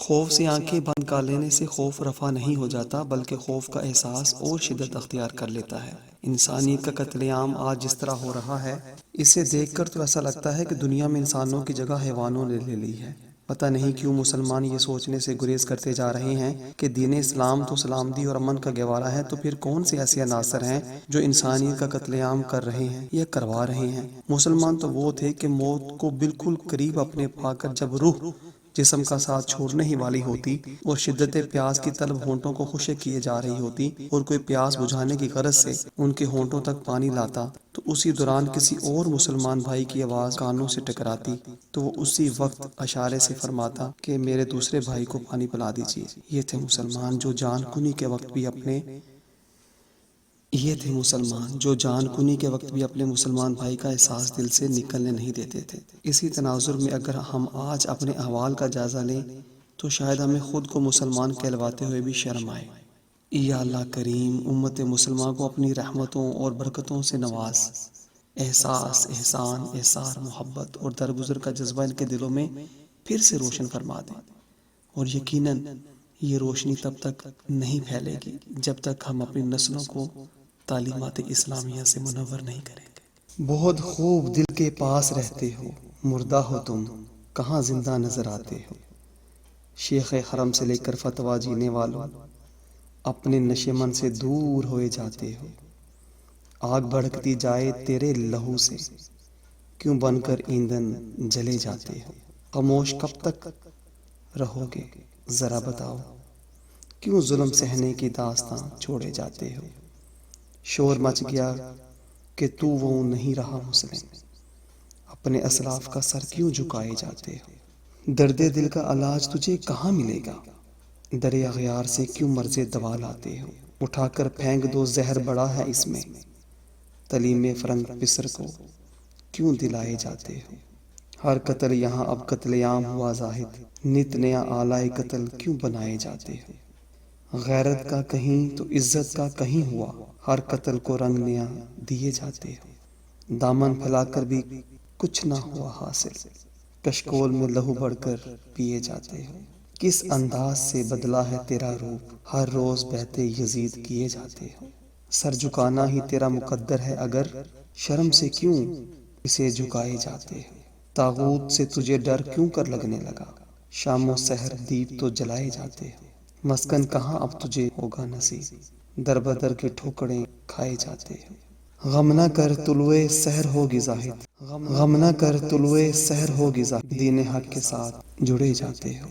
خوف سے آنکھیں بند کر لینے سے خوف رفع نہیں ہو جاتا، بلکہ خوف کا احساس اور شدت اختیار کر لیتا ہے۔ انسانیت کا قتل عام آج جس طرح ہو رہا ہے، اسے دیکھ کر تو ایسا لگتا ہے کہ دنیا میں انسانوں کی جگہ حیوانوں نے لے لی ہے۔ پتہ نہیں کیوں مسلمان یہ سوچنے سے گریز کرتے جا رہے ہیں کہ دین اسلام تو سلامتی اور امن کا گہوارہ ہے، تو پھر کون سے ایسے عناصر ہیں جو انسانیت کا قتل عام کر رہے ہیں یا کروا رہے ہیں۔ مسلمان تو وہ تھے کہ موت کو بالکل قریب اپنے پا کر جب روح جسم کا ساتھ چھوڑنے ہی والی ہوتی اور شدت پیاس کی طلب ہونٹوں کو خشک کیے جا رہی ہوتی اور کوئی پیاس بجھانے کی غرض سے ان کے ہونٹوں تک پانی لاتا، تو اسی دوران کسی اور مسلمان بھائی کی آواز کانوں سے ٹکراتی تو وہ اسی وقت اشارے سے فرماتا کہ میرے دوسرے بھائی کو پانی پلا دیجیے۔ یہ تھے مسلمان جو جان کنی کے وقت بھی اپنے مسلمان بھائی کا احساس دل سے نکلنے نہیں دیتے تھے۔ اسی تناظر میں اگر ہم آج اپنے احوال کا جائزہ لیں تو شاید ہمیں خود کو مسلمان کہلواتے ہوئے بھی شرم آئے۔ یا اللہ کریم امت مسلمہ کو اپنی رحمتوں اور برکتوں سے نواز۔ احساس، احسان، احسار، محبت اور درگزر کا جذبہ ان کے دلوں میں پھر سے روشن فرما دے، اور یقیناً یہ روشنی تب تک نہیں پھیلے گی جب تک ہم اپنی نسلوں کو تعلیمات اسلامیہ سے منور نہیں کریں گے۔ بہت خوب دل کے پاس رہتے ہو، مردہ ہو تم کہاں زندہ نظر آتے ہو۔ شیخ حرم سے لے کر فتویٰ جینے والوں اپنے نشے من سے دور ہوئے جاتے ہو۔ آگ بھڑکتی جائے تیرے لہو سے کیوں بن کر ایندھن جلے جاتے ہو۔ خاموش کب تک رہو گے ذرا بتاؤ، کیوں ظلم سہنے کی داستاں چھوڑے جاتے ہو۔ شور مچ گیا کہ تو وہ نہیں رہا مسلم، اپنے اسلاف کا سر کیوں جھکائے جاتے ہو۔ درد دل کا علاج تجھے کہاں ملے گا، دریا غیار سے کیوں مرض دوا لاتے ہو۔ اٹھا کر پھینک دو زہر بڑا ہے اس میں، تلیم فرنگ پسر کو کیوں دلائے جاتے ہو۔ ہر قتل یہاں اب قتل عام ہوا زاہد، نت نیا آلائے قتل کیوں بنائے جاتے ہو۔ غیرت کا کہیں تو عزت کا کہیں ہوا، ہر قتل کو رنگ نیا دیے جاتے ہو۔ دامن پھیلا کر بھی کچھ نہ ہوا حاصل، کشکول میں لہو بڑھ کر پیے جاتے ہو۔ کس انداز سے بدلا ہے تیرا روپ، ہر روز بہتے یزید کیے جاتے ہو۔ سر جھکانا ہی تیرا مقدر ہے اگر، شرم سے کیوں اسے جھکائے جاتے ہو۔ طاغوت سے تجھے ڈر کیوں کر لگنے لگا، شام و سحر دیپ تو جلائے جاتے ہو۔ مسکن کہاں اب تجھے ہوگا نصیب، در بدر کے ٹھوکریں کھائے جاتے ہو۔ غم نہ کر طلوع سحر ہوگی زاہد، غم نہ کر طلوع سحر ہوگی زاہد، دین حق کے ساتھ جڑے جاتے ہو۔